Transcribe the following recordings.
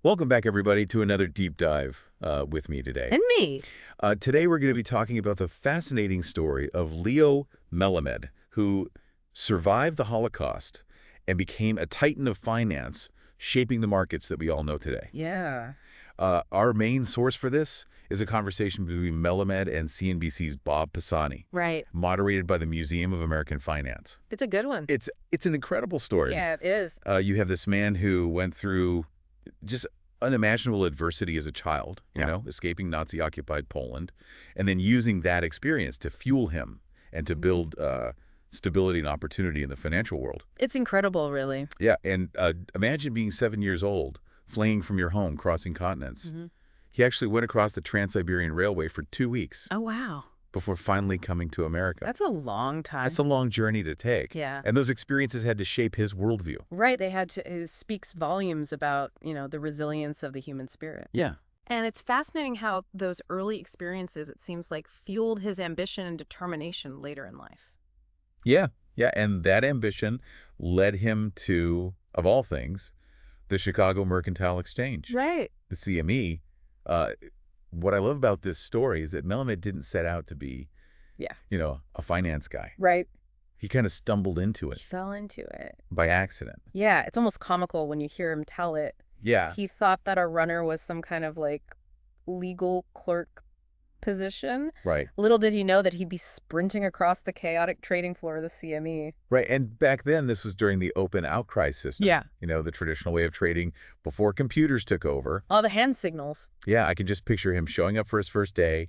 Welcome back, everybody, to another deep dive with me today. And me. Today, we're going to be talking about the fascinating story of Leo Melamed, who survived the Holocaust and became a titan of finance, shaping the markets that we all know today. Yeah. Our main source for this is a conversation between Melamed and CNBC's Bob Pisani, Right. moderated by the Museum of American Finance. It's a good one. It's an incredible story. Yeah, it is. You have this man who went through just unimaginable adversity as a child, you know, escaping Nazi-occupied Poland, and then using that experience to fuel him and to build stability and opportunity in the financial world. It's incredible, really. Yeah, and imagine being 7 years old, fleeing from your home, crossing continents. He actually went across the Trans-Siberian Railway for 2 weeks Oh, wow. before finally coming to America. That's a long time. That's a long journey to take. Yeah. And those experiences had to shape his worldview. Right. They had to, it speaks volumes about, the resilience of the human spirit. Yeah. And it's fascinating how those early experiences, it seems like, fueled his ambition and determination later in life. Yeah, yeah, and that ambition led him to, of all things, the Chicago Mercantile Exchange, Right. the CME. What I love about this story is that Melamed didn't set out to be, Yeah. A finance guy. Right. He kind of stumbled into He it fell into it. by accident. Yeah. It's almost comical when you hear him tell it. Yeah, He thought that a runner was some kind of legal clerk position. right, Little did he know that he'd be sprinting across the chaotic trading floor of the CME. right. And back then, this was during the open outcry system. Yeah. The traditional way of trading before computers took over. All the hand signals. Yeah, I can just picture him showing up for his first day,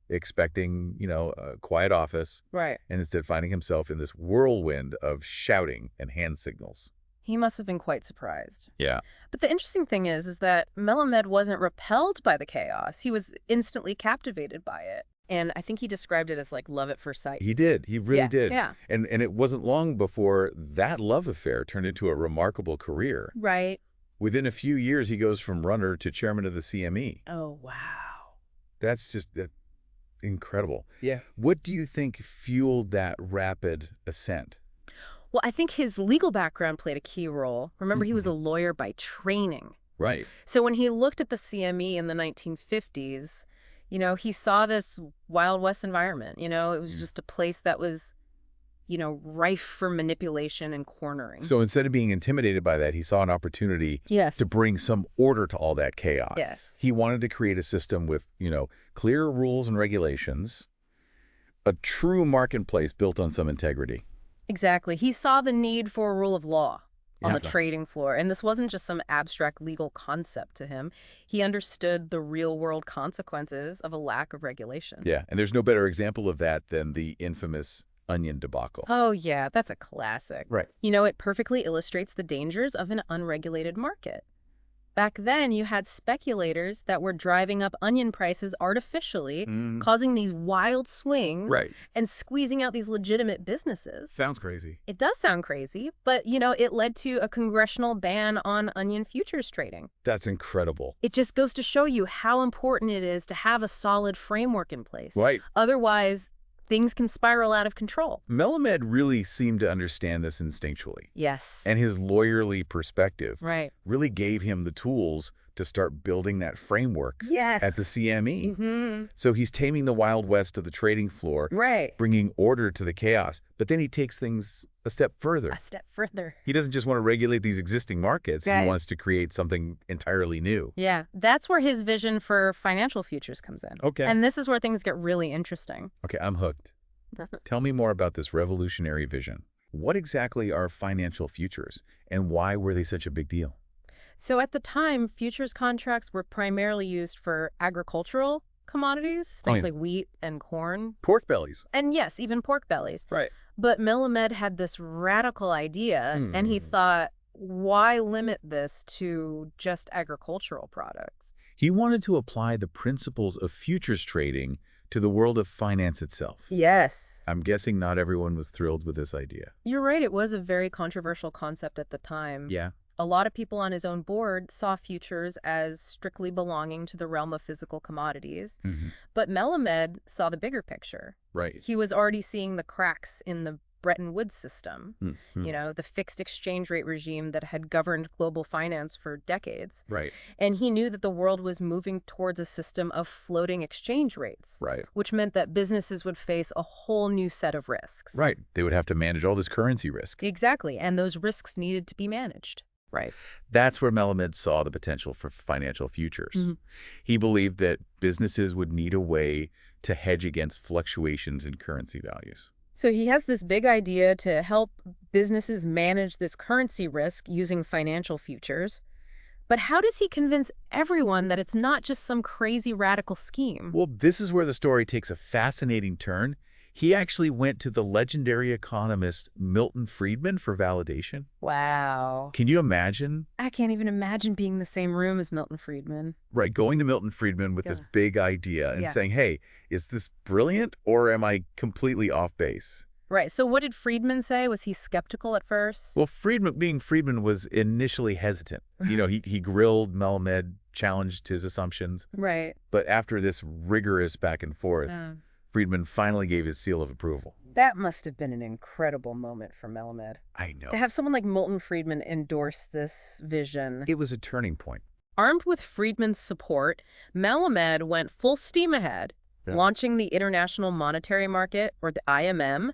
expecting, a quiet office, Right. and instead finding himself in this whirlwind of shouting and hand signals. He must have been quite surprised. Yeah. But the interesting thing is that Melamed wasn't repelled by the chaos. He was instantly captivated by it. And I think he described it as love at first sight. He did. He really did. Yeah. And it wasn't long before that love affair turned into a remarkable career. Right. Within a few years, he goes from runner to chairman of the CME. Oh, wow. That's just incredible. Yeah. What do you think fueled that rapid ascent? Well, I think his legal background played a key role. Remember, he was a lawyer by training. Right. So when he looked at the CME in the 1950s, he saw this Wild West environment. It was just a place that was, rife for manipulation and cornering. So instead of being intimidated by that, he saw an opportunity Yes. to bring some order to all that chaos. Yes. He wanted to create a system with, clear rules and regulations, a true marketplace built on some integrity. Exactly. He saw the need for a rule of law on the Yeah. trading floor. And this wasn't just some abstract legal concept to him. He understood the real-world consequences of a lack of regulation. Yeah, and there's no better example of that than the infamous onion debacle. Oh, yeah, that's a classic. Right. It perfectly illustrates the dangers of an unregulated market. Back then, you had speculators that were driving up onion prices artificially, causing these wild swings Right. and squeezing out these legitimate businesses. Sounds crazy. It does sound crazy, but, it led to a congressional ban on onion futures trading. That's incredible. It just goes to show you how important it is to have a solid framework in place. Right. Otherwise, things can spiral out of control. Melamed really seemed to understand this instinctually. Yes. And his lawyerly perspective Right. really gave him the tools to start building that framework Yes. at the CME. Mm-hmm. So he's taming the Wild West of the trading floor, Right. bringing order to the chaos. But then he takes things a step further. A step further. He doesn't just want to regulate these existing markets. Right. He wants to create something entirely new. Yeah, that's where his vision for financial futures comes in. Okay. And this is where things get really interesting. Okay, I'm hooked. Tell me more about this revolutionary vision. What exactly are financial futures, and why were they such a big deal? So at the time, futures contracts were primarily used for agricultural commodities, things like wheat and corn. Pork bellies. And yes, even pork bellies. Right. But Melamed had this radical idea, and he thought, why limit this to just agricultural products? He wanted to apply the principles of futures trading to the world of finance itself. Yes. I'm guessing not everyone was thrilled with this idea. You're right, it was a very controversial concept at the time. Yeah. A lot of people on his own board saw futures as strictly belonging to the realm of physical commodities. But Melamed saw the bigger picture. Right. He was already seeing the cracks in the Bretton Woods system, the fixed exchange rate regime that had governed global finance for decades. Right. And he knew that the world was moving towards a system of floating exchange rates, Right. which meant that businesses would face a whole new set of risks. Right. They would have to manage all this currency risk. Exactly. And those risks needed to be managed. Right. That's where Melamed saw the potential for financial futures. He believed that businesses would need a way to hedge against fluctuations in currency values. So he has this big idea to help businesses manage this currency risk using financial futures. But how does he convince everyone that it's not just some crazy radical scheme? Well, this is where the story takes a fascinating turn. He actually went to the legendary economist Milton Friedman for validation. Wow. Can you imagine? I can't even imagine being in the same room as Milton Friedman. Right, going to Milton Friedman with this big idea and saying, hey, is this brilliant or am I completely off base? Right, so what did Friedman say? Was he skeptical at first? Well, Friedman was initially hesitant. He grilled Melamed, challenged his assumptions. Right. But after this rigorous back and forth, Friedman finally gave his seal of approval. That must have been an incredible moment for Melamed. I know. To have someone like Milton Friedman endorse this vision. It was a turning point. Armed with Friedman's support, Melamed went full steam ahead, launching the International Monetary Market, or the IMM,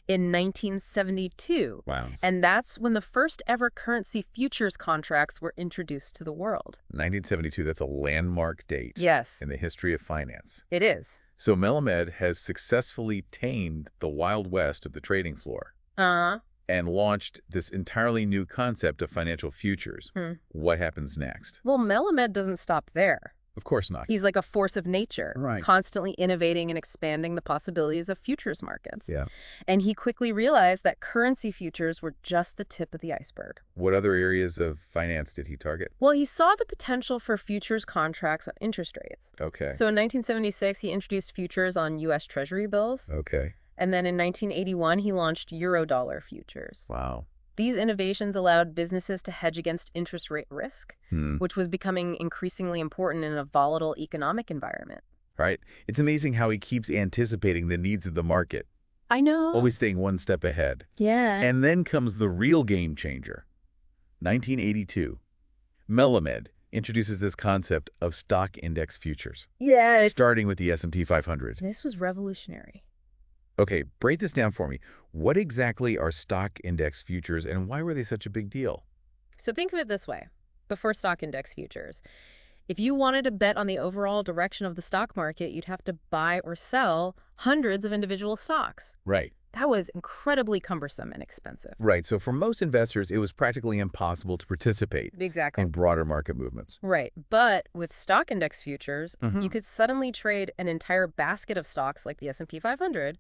in 1972. Wow. And that's when the first ever currency futures contracts were introduced to the world. 1972, that's a landmark date in the history of finance. It is. So Melamed has successfully tamed the Wild West of the trading floor and launched this entirely new concept of financial futures. What happens next? Well, Melamed doesn't stop there. Of course not. He's like a force of nature, Right. constantly innovating and expanding the possibilities of futures markets. Yeah. And he quickly realized that currency futures were just the tip of the iceberg. What other areas of finance did he target? Well, he saw the potential for futures contracts on interest rates. Okay. So in 1976, he introduced futures on U.S. Treasury bills. Okay. And then in 1981, he launched Eurodollar futures. Wow. These innovations allowed businesses to hedge against interest rate risk, which was becoming increasingly important in a volatile economic environment. Right. It's amazing how he keeps anticipating the needs of the market. I know. Always staying one step ahead. Yeah. And then comes the real game changer. 1982. Melamed introduces this concept of stock index futures. Yeah. Starting with the S&P 500. This was revolutionary. Okay, break this down for me. What exactly are stock index futures and why were they such a big deal? So think of it this way. Before stock index futures, if you wanted to bet on the overall direction of the stock market, you'd have to buy or sell hundreds of individual stocks. Right. That was incredibly cumbersome and expensive. Right. So for most investors, it was practically impossible to participate in broader market movements. Right. But with stock index futures, you could suddenly trade an entire basket of stocks like the S&P 500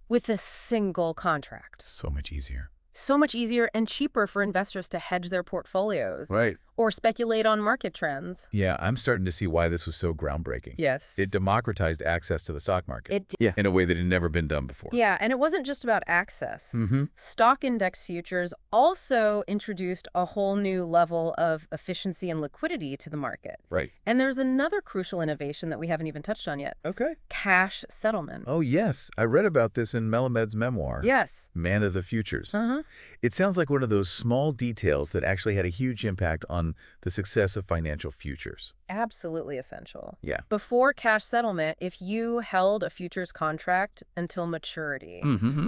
with a single contract. So much easier. So much easier and cheaper for investors to hedge their portfolios. Right. Or speculate on market trends. Yeah, I'm starting to see why this was so groundbreaking. Yes. It democratized access to the stock market. Yeah. In a way that had never been done before. Yeah, and it wasn't just about access. Stock index futures also introduced a whole new level of efficiency and liquidity to the market. Right. And there's another crucial innovation that we haven't even touched on yet. Okay. Cash settlement. Oh, yes. I read about this in Melamed's memoir. Yes. Man of the Futures. It sounds like one of those small details that actually had a huge impact on the success of financial futures. Absolutely essential. Yeah. Before cash settlement, if you held a futures contract until maturity,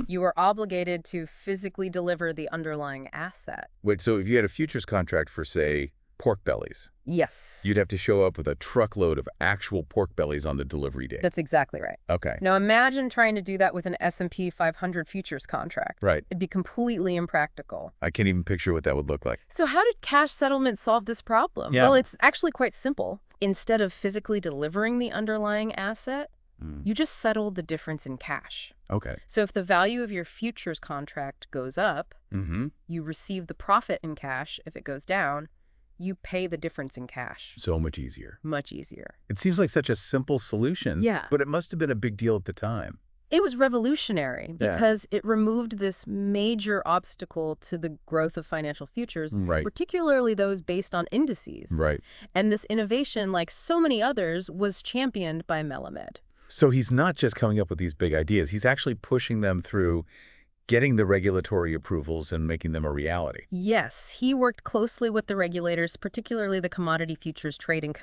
you were obligated to physically deliver the underlying asset. Wait, so if you had a futures contract for, say, pork bellies, Yes. you'd have to show up with a truckload of actual pork bellies on the delivery day. That's exactly right. Okay. Now imagine trying to do that with an S&P 500 futures contract. Right. It'd be completely impractical. I can't even picture what that would look like. So how did cash settlement solve this problem? Yeah. Well, it's actually quite simple. Instead of physically delivering the underlying asset, you just settle the difference in cash. Okay. So if the value of your futures contract goes up, you receive the profit in cash. If it goes down, you pay the difference in cash. So much easier. Much easier. It seems like such a simple solution. Yeah. But it must have been a big deal at the time. It was revolutionary because it removed this major obstacle to the growth of financial futures, particularly those based on indices. Right. And this innovation, like so many others, was championed by Melamed. So he's not just coming up with these big ideas. He's actually pushing them through getting the regulatory approvals and making them a reality. Yes, he worked closely with the regulators, particularly the Commodity Futures Trading Commission.